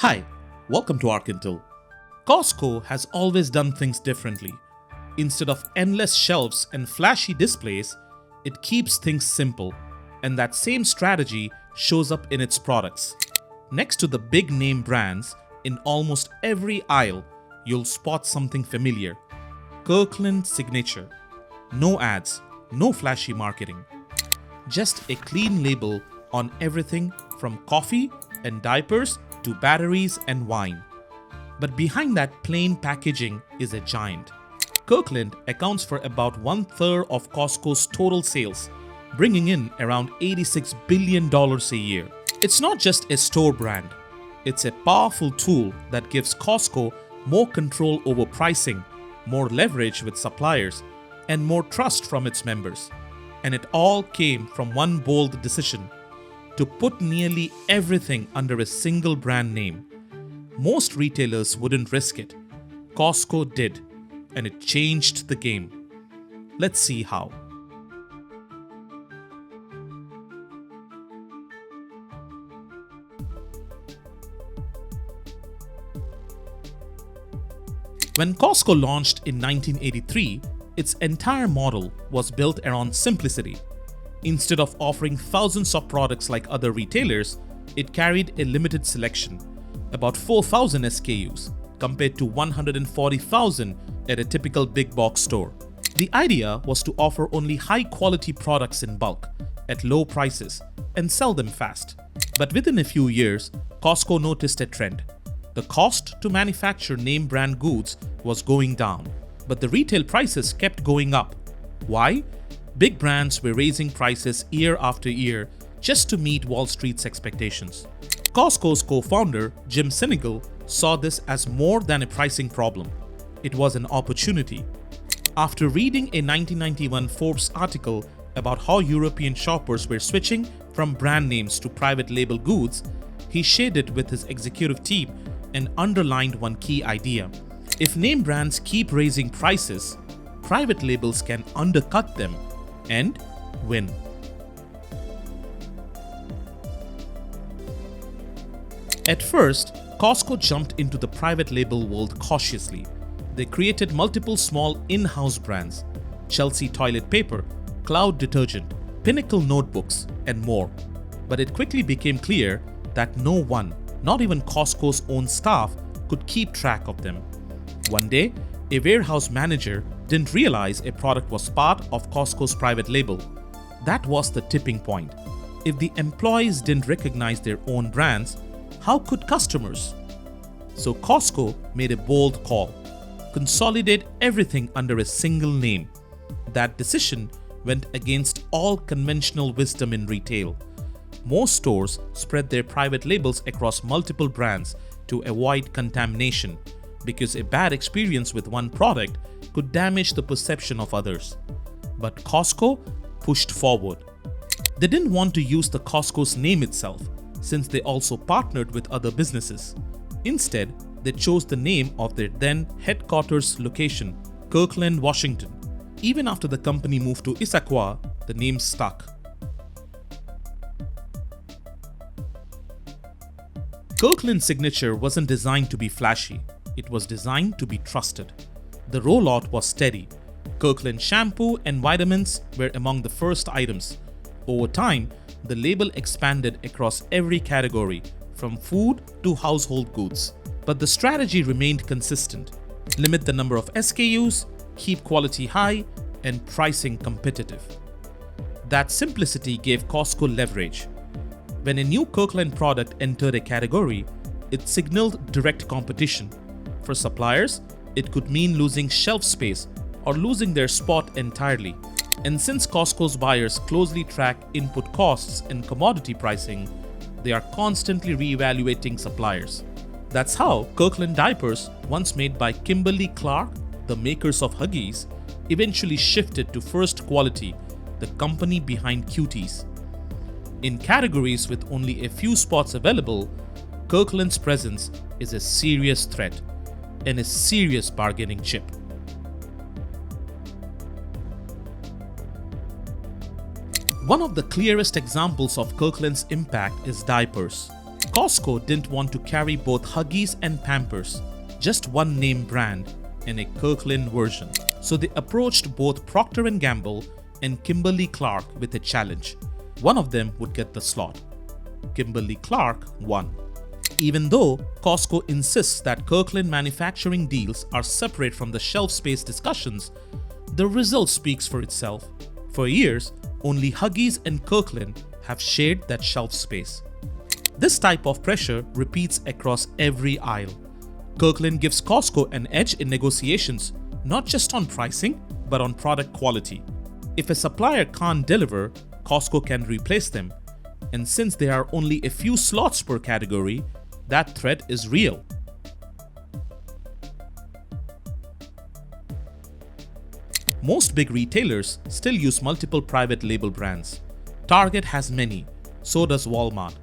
Hi, welcome to Arkintel. Costco has always done things differently. Instead of endless shelves and flashy displays, it keeps things simple, and that same strategy shows up in its products. Next to the big name brands, in almost every aisle, you'll spot something familiar. Kirkland Signature. No ads, no flashy marketing. Just a clean label on everything from coffee and diapers to batteries and wine. But behind that plain packaging is a giant. Kirkland accounts for about 1/3 of Costco's total sales, bringing in around $86 billion a year. It's not just a store brand, it's a powerful tool that gives Costco more control over pricing, more leverage with suppliers, and more trust from its members. And it all came from one bold decision: to put nearly everything under a single brand name. Most retailers wouldn't risk it. Costco did, and it changed the game. Let's see how. When Costco launched in 1983, its entire model was built around simplicity. Instead of offering thousands of products like other retailers, it carried a limited selection, about 4,000 SKUs, compared to 140,000 at a typical big box store. The idea was to offer only high-quality products in bulk, at low prices, and sell them fast. But within a few years, Costco noticed a trend. The cost to manufacture name brand goods was going down, but the retail prices kept going up. Why? Big brands were raising prices year after year just to meet Wall Street's expectations. Costco's co-founder, Jim Sinegal, saw this as more than a pricing problem. It was an opportunity. After reading a 1991 Forbes article about how European shoppers were switching from brand names to private label goods, he shared it with his executive team and underlined one key idea. If name brands keep raising prices, private labels can undercut them and win. At first, Costco jumped into the private label world cautiously. They created multiple small in-house brands: Chelsea toilet paper, Cloud detergent, Pinnacle notebooks, and more. But it quickly became clear that no one, not even Costco's own staff, could keep track of them. One day, a warehouse manager didn't realize a product was part of Costco's private label. That was the tipping point. If the employees didn't recognize their own brands, how could customers? So Costco made a bold call: consolidate everything under a single name. That decision went against all conventional wisdom in retail. Most stores spread their private labels across multiple brands to avoid contamination, because a bad experience with one product could damage the perception of others. But Costco pushed forward. They didn't want to use the Costco's name itself, since they also partnered with other businesses. Instead, they chose the name of their then headquarters location, Kirkland, Washington. Even after the company moved to Issaquah, the name stuck. Kirkland Signature wasn't designed to be flashy. It was designed to be trusted. The rollout was steady. Kirkland shampoo and vitamins were among the first items. Over time, the label expanded across every category, from food to household goods. But the strategy remained consistent: limit the number of SKUs, keep quality high, and pricing competitive. That simplicity gave Costco leverage. When a new Kirkland product entered a category, it signaled direct competition. For suppliers, it could mean losing shelf space or losing their spot entirely. And since Costco's buyers closely track input costs and commodity pricing, they are constantly reevaluating suppliers. That's how Kirkland diapers, once made by Kimberly-Clark, the makers of Huggies, eventually shifted to First Quality, the company behind Cuties. In categories with only a few spots available, Kirkland's presence is a serious threat and a serious bargaining chip. One of the clearest examples of Kirkland's impact is diapers. Costco didn't want to carry both Huggies and Pampers, just one name brand and a Kirkland version. So they approached both Procter & Gamble and Kimberly-Clark with a challenge. One of them would get the slot. Kimberly-Clark won. Even though Costco insists that Kirkland manufacturing deals are separate from the shelf space discussions, the result speaks for itself. For years, only Huggies and Kirkland have shared that shelf space. This type of pressure repeats across every aisle. Kirkland gives Costco an edge in negotiations, not just on pricing, but on product quality. If a supplier can't deliver, Costco can replace them. And since there are only a few slots per category, that threat is real. Most big retailers still use multiple private label brands. Target has many, so does Walmart.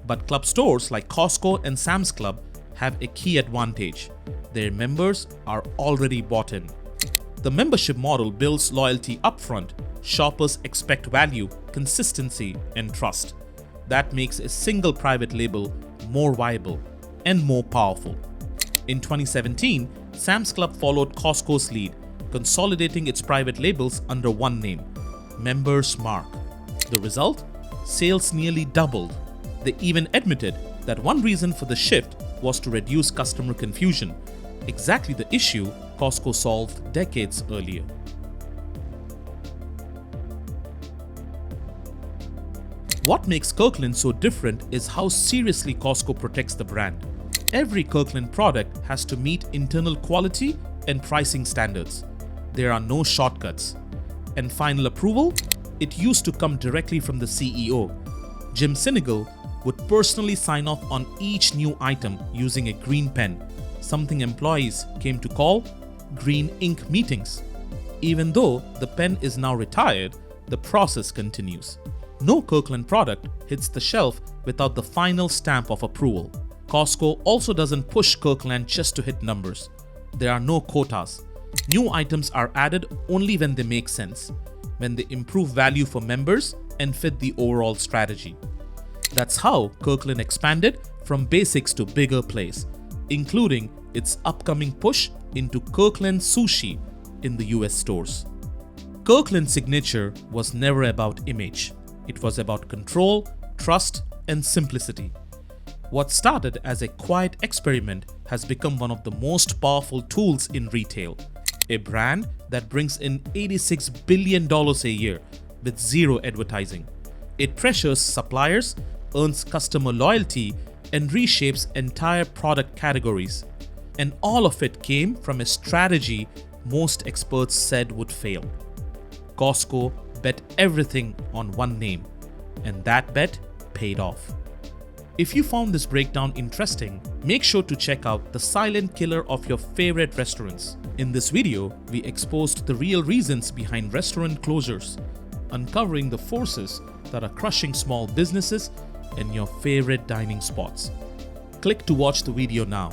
But club stores like Costco and Sam's Club have a key advantage. Their members are already bought in. The membership model builds loyalty upfront. Shoppers expect value, consistency, and trust. That makes a single private label more viable and more powerful. In 2017, Sam's Club followed Costco's lead, consolidating its private labels under one name, Members Mark. The result? Sales nearly doubled. They even admitted that one reason for the shift was to reduce customer confusion, exactly the issue Costco solved decades earlier. What makes Kirkland so different is how seriously Costco protects the brand. Every Kirkland product has to meet internal quality and pricing standards. There are no shortcuts. And final approval? It used to come directly from the CEO. Jim Sinegal would personally sign off on each new item using a green pen, something employees came to call green ink meetings. Even though the pen is now retired, the process continues. No Kirkland product hits the shelf without the final stamp of approval. Costco also doesn't push Kirkland just to hit numbers. There are no quotas. New items are added only when they make sense, when they improve value for members and fit the overall strategy. That's how Kirkland expanded from basics to bigger plays, including its upcoming push into Kirkland Sushi in the US stores. Kirkland Signature was never about image. It was about control, trust, and simplicity. What started as a quiet experiment has become one of the most powerful tools in retail. A brand that brings in $86 billion a year with zero advertising. It pressures suppliers, earns customer loyalty, and reshapes entire product categories. And all of it came from a strategy most experts said would fail. Costco bet everything on one name, and that bet paid off. If you found this breakdown interesting, make sure to check out the silent killer of your favorite restaurants. In this video, we exposed the real reasons behind restaurant closures, uncovering the forces that are crushing small businesses and your favorite dining spots. Click to watch the video now.